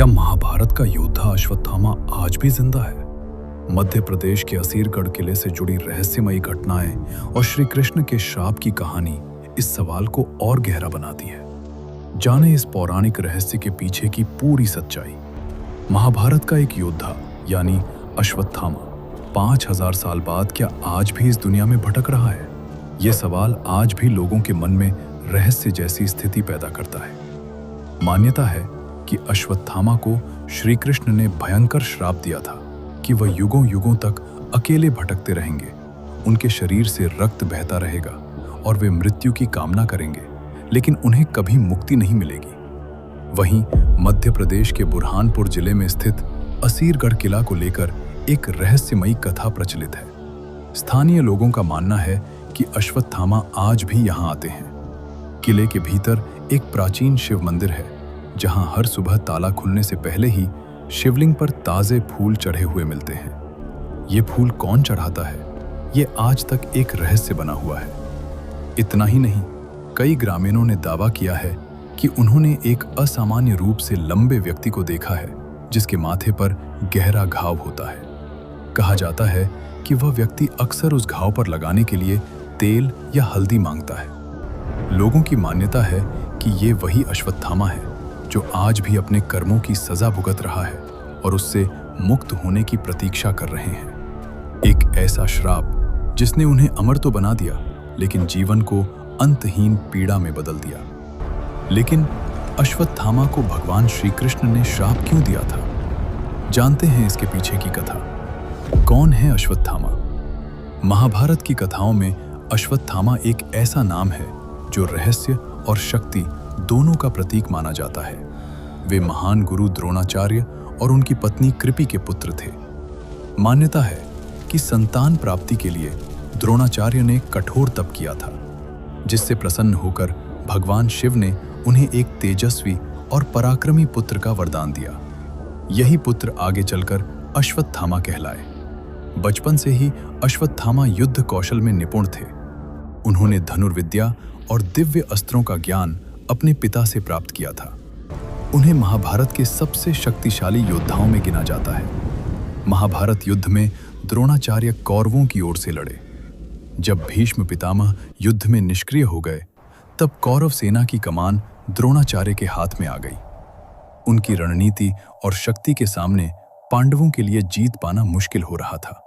क्या महाभारत का योद्धा अश्वत्थामा आज भी जिंदा है? मध्य प्रदेश के असीरगढ़ किले से जुड़ी रहस्यमयी घटनाएं और श्री कृष्ण के श्राप की कहानी इस सवाल को और गहरा बनाती है। जाने इस पौराणिक रहस्य के पीछे की पूरी सच्चाई। महाभारत का एक योद्धा यानी अश्वत्थामा 5000 साल बाद क्या आज भी इस दुनिया में भटक रहा है? ये सवाल आज भी लोगों के मन में रहस्य जैसी स्थिति पैदा करता है। मान्यता है कि अश्वत्थामा को श्री कृष्ण ने भयंकर श्राप दिया था कि वह युगों युगों तक अकेले भटकते रहेंगे। उनके शरीर से रक्त बहता रहेगा और वे मृत्यु की कामना करेंगे, लेकिन उन्हें कभी मुक्ति नहीं मिलेगी। वहीं मध्य प्रदेश के बुरहानपुर जिले में स्थित असीरगढ़ किला को लेकर एक रहस्यमयी कथा प्रचलित है। स्थानीय लोगों का मानना है कि अश्वत्थामा आज भी यहाँ आते हैं। किले के भीतर एक प्राचीन शिव मंदिर है, जहां हर सुबह ताला खुलने से पहले ही शिवलिंग पर ताजे फूल चढ़े हुए मिलते हैं। ये फूल कौन चढ़ाता है, ये आज तक एक रहस्य बना हुआ है। इतना ही नहीं, कई ग्रामीणों ने दावा किया है कि उन्होंने एक असामान्य रूप से लंबे व्यक्ति को देखा है, जिसके माथे पर गहरा घाव होता है। कहा जाता है कि वह व्यक्ति अक्सर उस घाव पर लगाने के लिए तेल या हल्दी मांगता है। लोगों की मान्यता है कि ये वही अश्वत्थामा है जो आज भी अपने कर्मों की सजा भुगत रहा है और उससे मुक्त होने की प्रतीक्षा कर रहे हैं। एक ऐसा श्राप जिसने उन्हें अमर तो बना दिया, लेकिन जीवन को अंतहीन पीड़ा में बदल दिया। लेकिन अश्वत्थामा को भगवान श्री कृष्ण ने श्राप क्यों दिया था? जानते हैं इसके पीछे की कथा। कौन है अश्वत्थामा? महाभारत की कथाओं में अश्वत्थामा एक ऐसा नाम है जो रहस्य और शक्ति दोनों का प्रतीक माना जाता है। वे महान गुरु द्रोणाचार्य और उनकी पत्नी कृपि के पुत्र थे। मान्यता है कि संतान प्राप्ति के लिए द्रोणाचार्य ने कठोर तप किया था, जिससे प्रसन्न होकर भगवान शिव ने उन्हें एक तेजस्वी और पराक्रमी पुत्र का वरदान दिया। यही पुत्र आगे चलकर अश्वत्थामा कहलाए। बचपन से ही अश्वत्थामा युद्ध कौशल में निपुण थे। उन्होंने धनुर्विद्या और दिव्य अस्त्रों का ज्ञान अपने पिता से प्राप्त किया था। उन्हें महाभारत के सबसे शक्तिशाली योद्धाओं में गिना जाता है। महाभारत युद्ध में द्रोणाचार्य कौरवों की ओर से लड़े। जब भीष्म पितामह युद्ध में निष्क्रिय हो गए, तब कौरव सेना की कमान द्रोणाचार्य के हाथ में आ गई। उनकी रणनीति और शक्ति के सामने पांडवों के लिए जीत पाना मुश्किल हो रहा था।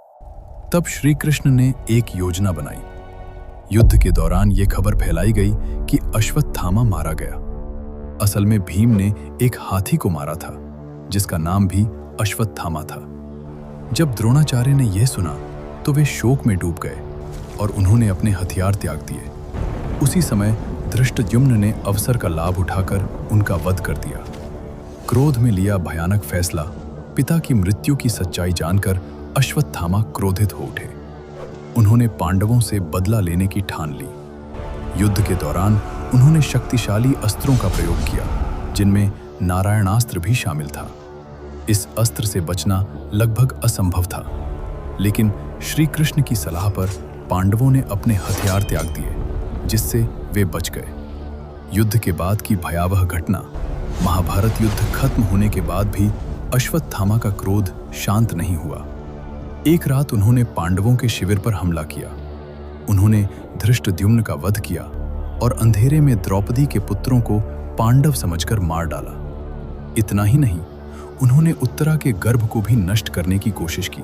तब श्री कृष्ण ने एक योजना बनाई। युद्ध के दौरान यह खबर फैलाई गई कि अश्वत्थामा मारा गया। असल में भीम ने एक हाथी को मारा था, जिसका नाम भी अश्वत्थामा था। जब द्रोणाचार्य ने यह सुना तो वे शोक में डूब गए और उन्होंने अपने हथियार त्याग दिए। उसी समय धृष्टद्युम्न ने अवसर का लाभ उठाकर उनका वध कर दिया। क्रोध में लिया भयानक फैसला, पिता की मृत्यु की सच्चाई जानकर अश्वत्थामा क्रोधित हो उठे। उन्होंने पांडवों से बदला लेने की ठान ली। युद्ध के दौरान उन्होंने शक्तिशाली अस्त्रों का प्रयोग किया, जिनमें नारायणास्त्र भी शामिल था। इस अस्त्र से बचना लगभग असंभव था, लेकिन श्री कृष्ण की सलाह पर पांडवों ने अपने हथियार त्याग दिए, जिससे वे बच गए। युद्ध के बाद की भयावह घटना। महाभारत युद्ध खत्म होने के बाद भी अश्वत्थामा का क्रोध शांत नहीं हुआ। एक रात उन्होंने पांडवों के शिविर पर हमला किया। उन्होंने धृष्टद्युम्न का वध किया और अंधेरे में द्रौपदी के पुत्रों को पांडव समझकर मार डाला। इतना ही नहीं, उन्होंने उत्तरा के गर्भ को भी नष्ट करने की कोशिश की,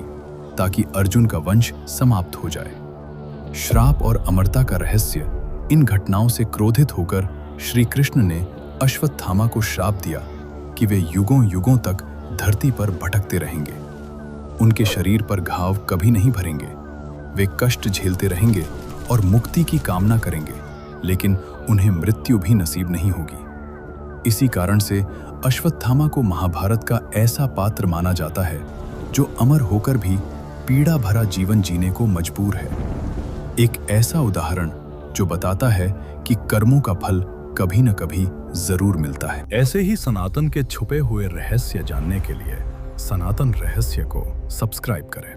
ताकि अर्जुन का वंश समाप्त हो जाए। श्राप और अमरता का रहस्य। इन घटनाओं से क्रोधित होकर श्री कृष्ण ने अश्वत्थामा को श्राप दिया कि वे युगों युगों तक धरती पर भटकते रहेंगे। उनके शरीर पर घाव कभी नहीं भरेंगे। वे कष्ट झेलते रहेंगे और मुक्ति की कामना करेंगे, लेकिन उन्हें मृत्यु भी नसीब नहीं होगी। इसी कारण से अश्वत्थामा को महाभारत का ऐसा पात्र माना जाता है जो अमर होकर भी पीड़ा भरा जीवन जीने को मजबूर है। एक ऐसा उदाहरण जो बताता है कि कर्मों का फल कभी न कभी जरूर मिलता है। ऐसे ही सनातन के छुपे हुए रहस्य जानने के लिए सनातन रहस्य को सब्सक्राइब करें।